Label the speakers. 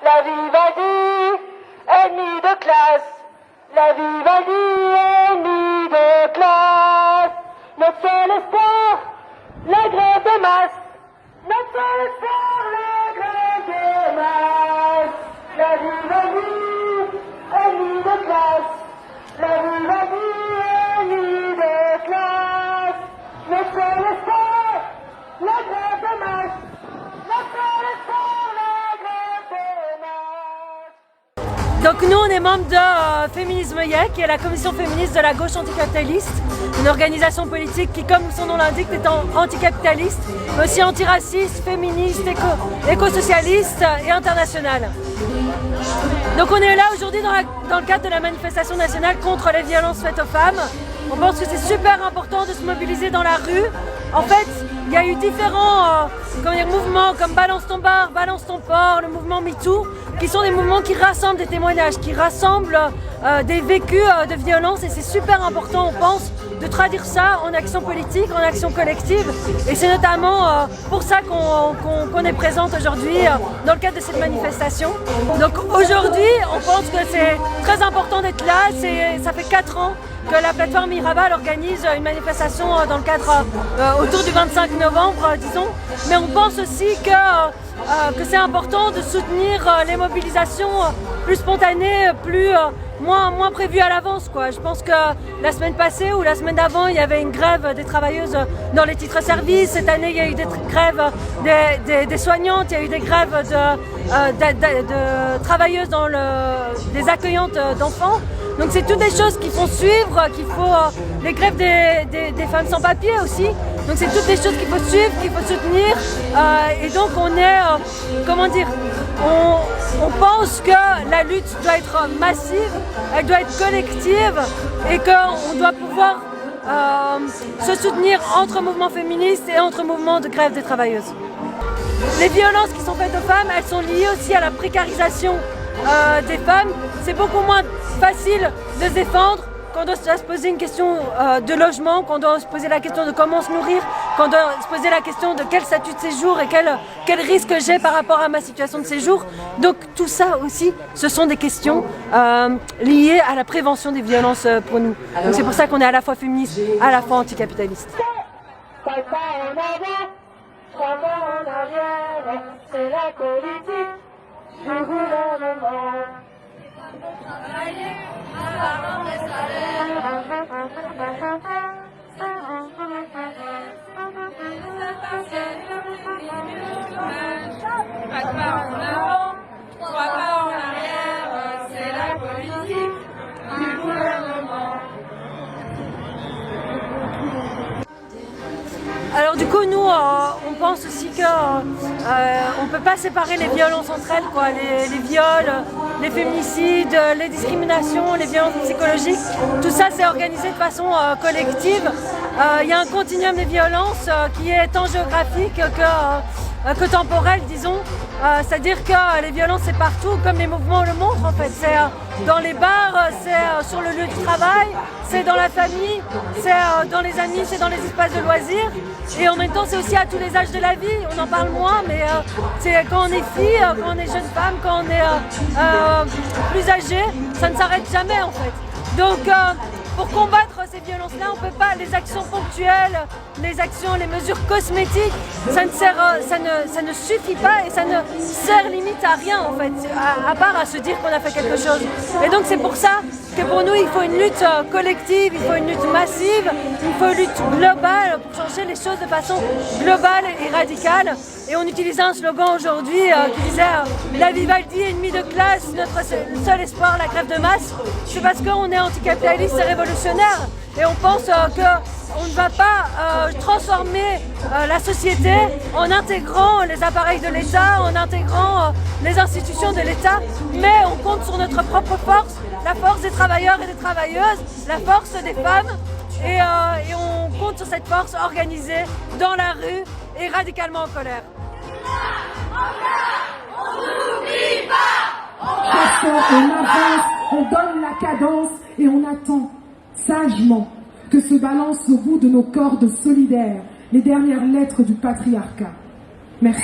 Speaker 1: La Vivaldi, ennemi de classe. La Vivaldi, ennemi de classe. Notre seul espoir, la grève de masse. Notre seul espoir, la grève de masse. La Vivaldi, ennemi de classe. La Vivaldi, ennemi de classe. Notre seul espoir, la grève de masse. Notre seul espoir, la grève de masse.
Speaker 2: Donc nous on est membre de Féminisme YEC, qui est la commission féministe de la gauche anticapitaliste, une organisation politique qui, comme son nom l'indique, est anticapitaliste, mais aussi antiraciste, féministe, éco-socialiste et internationale. Donc on est là aujourd'hui dans le cadre de la manifestation nationale contre les violences faites aux femmes. On pense que c'est super important de se mobiliser dans la rue. En fait, il y a eu différents mouvements comme Balance ton bar, Balance ton port, le mouvement MeToo, qui sont des mouvements qui rassemblent des témoignages, qui rassemblent des vécus de violence, et c'est super important, on pense, de traduire ça en action politique, en action collective, et c'est notamment pour ça qu'on est présente aujourd'hui dans le cadre de cette manifestation. Donc aujourd'hui, on pense que c'est très important d'être là, ça fait 4 ans que la plateforme Mirabal organise une manifestation dans le cadre autour du 25 novembre, disons, mais on pense aussi que c'est important de soutenir les mobilisations plus spontanées, moins prévues à l'avance, quoi. Je pense que la semaine passée ou la semaine d'avant, il y avait une grève des travailleuses dans les titres services. Cette année, il y a eu des grèves des soignantes, il y a eu des grèves de travailleuses dans des accueillantes d'enfants. Donc c'est toutes des choses qu'il faut suivre, les grèves des femmes sans papier aussi. Donc c'est toutes des choses qu'il faut suivre, qu'il faut soutenir. Et donc on est, on pense que la lutte doit être massive, elle doit être collective et qu'on doit pouvoir se soutenir entre mouvements féministes et entre mouvements de grève des travailleuses. Les violences qui sont faites aux femmes, elles sont liées aussi à la précarisation des femmes. C'est beaucoup moins facile de se défendre quand on doit se poser une question de logement, quand on doit se poser la question de comment se nourrir, quand on doit se poser la question de quel statut de séjour et quel risque j'ai par rapport à ma situation de séjour. Donc tout ça aussi, ce sont des questions liées à la prévention des violences pour nous. Donc c'est pour ça qu'on est à la fois féministe, à la fois anticapitaliste.
Speaker 1: 5 pas en avant, 3 pas en arrière, c'est la politique du gouvernement. Travailler, avoir des salaires. Pas de pas en avant, 3 pas en arrière, c'est la politique du gouvernement.
Speaker 2: Alors du coup, nous, on pense aussi qu'on ne peut pas séparer les violences entre elles, quoi. Les viols, les féminicides, les discriminations, les violences psychologiques, tout ça c'est organisé de façon collective. Il y a un continuum des violences qui est tant géographique que temporel, disons. C'est-à-dire que les violences c'est partout, comme les mouvements le montrent en fait. C'est dans les bars, c'est sur le lieu du travail, c'est dans la famille, c'est dans les amis, c'est dans les espaces de loisirs. Et en même temps c'est aussi à tous les âges de la vie, on en parle moins, mais c'est quand on est fille, quand on est jeune femme, quand on est plus âgé, ça ne s'arrête jamais en fait. Donc pour combattre ces violences-là, on ne peut pas, les actions ponctuelles, les mesures cosmétiques, ça ne suffit pas et ça ne sert limite à rien en fait, à part à se dire qu'on a fait quelque chose. Et donc c'est pour ça que pour nous il faut une lutte collective, il faut une lutte massive, il faut une lutte globale pour changer les choses de façon globale et radicale. Et on utilisait un slogan aujourd'hui qui disait la Vivaldi, ennemi de classe, notre seul espoir, la grève de masse. C'est parce qu'on est anticapitaliste et révolutionnaire et on pense qu'on ne va pas transformer la société en intégrant les appareils de l'État, en intégrant les institutions de l'État, mais on compte sur notre propre force, la force des travailleurs et des travailleuses, la force des femmes, et on compte sur cette force organisée dans la rue et radicalement en colère.
Speaker 1: On n'oublie pas,
Speaker 3: on avance, on donne la cadence et on attend sagement que se balancent au bout de nos cordes solidaires les dernières lettres du patriarcat. Merci.